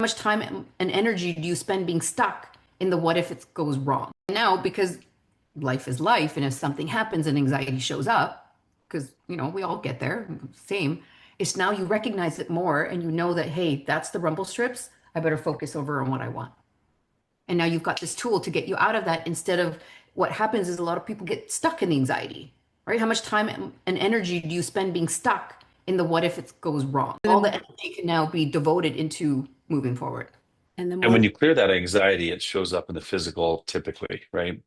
much time and energy do you spend being stuck in the what if it goes wrong? Now, because life is life, and if something happens and anxiety shows up, because we all get there, same. It's now you recognize it more and you know that, hey, that's the rumble strips. I better focus over on what I want. And now you've got this tool to get you out of that instead of what happens is a lot of people get stuck in the anxiety, right? How much time and energy do you spend being stuck in the what if it goes wrong? All the energy can now be devoted into moving forward. And the And more, when you clear that anxiety, it shows up in the physical typically, right?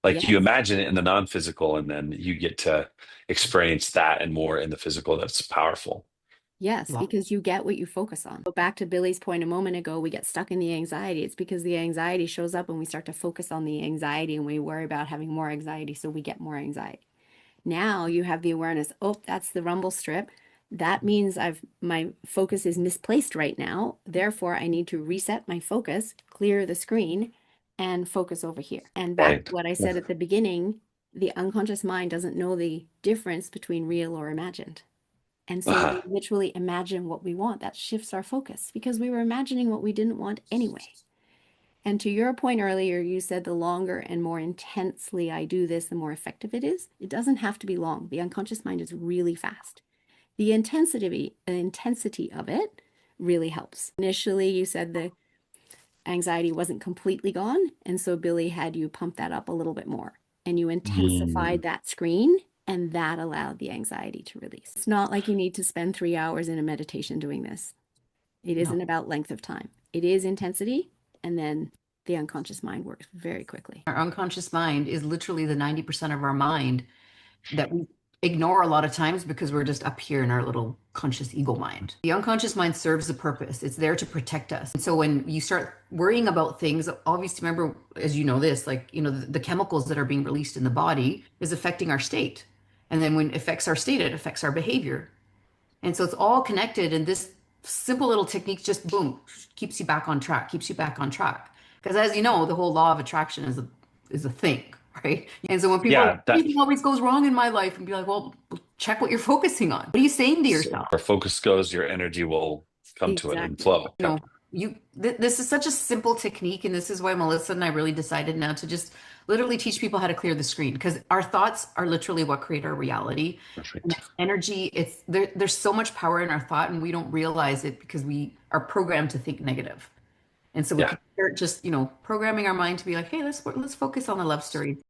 Like you yes, imagine it in the non-physical, and then you get to experience that and more in the physical. That's powerful. yes, Wow. because you get what you focus on. Go back to Billy's point a moment ago, we get stuck in the anxiety. It's because the anxiety shows up and we start to focus on the anxiety and we worry about having more anxiety, so we get more anxiety. Now you have the awareness, oh, that's the rumble strip. That means my focus is misplaced right now. Therefore, I need to reset my focus, clear the screen, and focus over here. And back Right. to what I said at the beginning, the unconscious mind doesn't know the difference between real or imagined. And so Uh-huh. we literally imagine what we want. That shifts our focus because we were imagining what we didn't want anyway. And to your point earlier, you said the longer and more intensely I do this, the more effective it is. It doesn't have to be long. The unconscious mind is really fast. The intensity of it really helps. Initially, you said the anxiety wasn't completely gone, and so Billy had you pump that up a little bit more, and you intensified Mm. that screen, and that allowed the anxiety to release. It's not like you need to spend 3 hours in a meditation doing this. It No. isn't about length of time. It is intensity, and then the unconscious mind works very quickly. Our unconscious mind is literally the 90% of our mind that we ignore a lot of times because we're just up here in our little conscious ego mind. The unconscious mind serves a purpose. It's there to protect us. And so when you start worrying about things, obviously remember, as you know this, like, the chemicals that are being released in the body is affecting our state. And then when it affects our state, it affects our behavior. And so it's all connected. And this simple little technique just boom, keeps you back on track, keeps you back on track. Because as you know, the whole law of attraction is a thing, right? And so when people are like, Yeah, that everything always goes wrong in my life, and be like, well, check what you're focusing on. What are you saying to yourself? where focus goes, your energy will come to it and Exactly. flow. You Yeah. know, this is such a simple technique, and this is why Melissa and I really decided now to just literally teach people how to clear the screen because our thoughts are literally what create our reality. And Perfect. it's energy, there's so much power in our thought, and we don't realize it because we are programmed to think negative. And so we Yeah. can start just, programming our mind to be like, hey, let's focus on the love story.